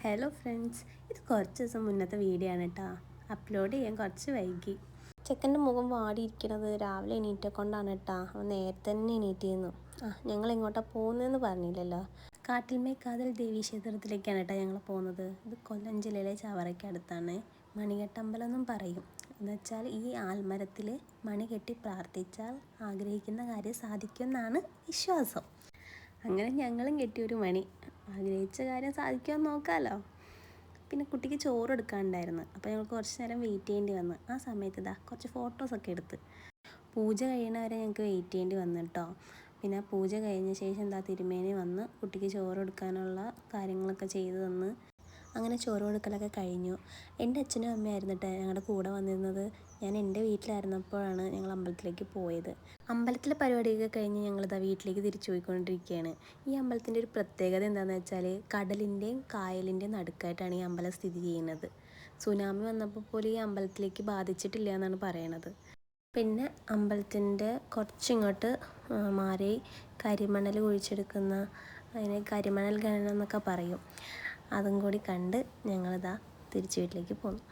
Hello friends, ഇത് കുറച്ച് ദിവസം മുന്നത്തെ വീഡിയോ ആണ് കേട്ടോ. അപ്ലോഡ് ചെയ്യാൻ കുറച്ച് വൈകി. ചെക്കൻ്റെ മുഖം വാടിയിരിക്കുന്നത് രാവിലെ എണീറ്റെ കൊണ്ടാണ് കേട്ടോ. അവൻ നേരത്തെ തന്നെ എണീറ്റിരുന്നു. ഞങ്ങൾ എങ്ങോട്ടാണ് പോകുന്നതെന്ന് പറഞ്ഞില്ലല്ലോ. കാട്ടിൽമേക്കാതിൽ ദേവീ ക്ഷേത്രത്തിലേക്കാണ് കേട്ടോ ഞങ്ങൾ പോകുന്നത്. ഇത് കൊല്ലം ജില്ലയിലെ ചവറയ്ക്കടുത്താണ്. മണികെട്ടമ്പലം എന്നും പറയും. എന്നുവെച്ചാൽ ഈ ആൽമരത്തിൽ മണി കെട്ടി പ്രാർത്ഥിച്ചാൽ ആഗ്രഹിക്കുന്ന കാര്യം സാധിക്കുമെന്നാണ് വിശ്വാസം. അങ്ങനെ ഞങ്ങളും കെട്ടി ഒരു മണി. ആഗ്രഹിച്ച കാര്യം സാധിക്കുമെന്ന് നോക്കാമല്ലോ. പിന്നെ കുട്ടിക്ക് ചോറ് എടുക്കാനുണ്ടായിരുന്നു. അപ്പോൾ ഞങ്ങൾക്ക് കുറച്ച് നേരം വെയിറ്റ് ചെയ്യേണ്ടി വന്നു. ആ സമയത്ത് കുറച്ച് ഫോട്ടോസൊക്കെ എടുത്ത് പൂജ കഴിയണവരെ ഞങ്ങൾക്ക് വെയിറ്റ് ചെയ്യേണ്ടി വന്നു കേട്ടോ. പിന്നെ പൂജ കഴിഞ്ഞ ശേഷം തിരുമേനി വന്ന് കുട്ടിക്ക് ചോറ് കൊടുക്കാനുള്ള കാര്യങ്ങളൊക്കെ ചെയ്തു തന്ന് അങ്ങനെ ചോറ് കൊടുക്കലൊക്കെ കഴിഞ്ഞു. എൻ്റെ അച്ഛനും അമ്മയായിരുന്നു കേട്ടോ ഞങ്ങളുടെ കൂടെ വന്നിരുന്നത്. ഞാൻ എൻ്റെ വീട്ടിലായിരുന്നപ്പോഴാണ് ഞങ്ങൾ അമ്പലത്തിലേക്ക് പോയത്. അമ്പലത്തിലെ പരിപാടിയൊക്കെ കഴിഞ്ഞ് വീട്ടിലേക്ക് തിരിച്ചു പോയിക്കൊണ്ടിരിക്കുകയാണ്. ഈ അമ്പലത്തിൻ്റെ ഒരു പ്രത്യേകത എന്താണെന്ന് വെച്ചാൽ കടലിൻ്റെയും കായലിൻ്റെയും നടുക്കായിട്ടാണ് ഈ അമ്പലം സ്ഥിതി ചെയ്യുന്നത്. സുനാമി വന്നപ്പോൾ പോലും ഈ അമ്പലത്തിലേക്ക് ബാധിച്ചിട്ടില്ല എന്നാണ് പറയണത്. പിന്നെ അമ്പലത്തിൻ്റെ കുറച്ചിങ്ങോട്ട് മാറി കരിമണൽ കുഴിച്ചെടുക്കുന്ന അതിന് കരിമണൽ ഖനനം എന്നൊക്കെ പറയും. അതും കൂടി കണ്ട് ഞങ്ങളിതാ തിരിച്ച് വീട്ടിലേക്ക് പോന്നു.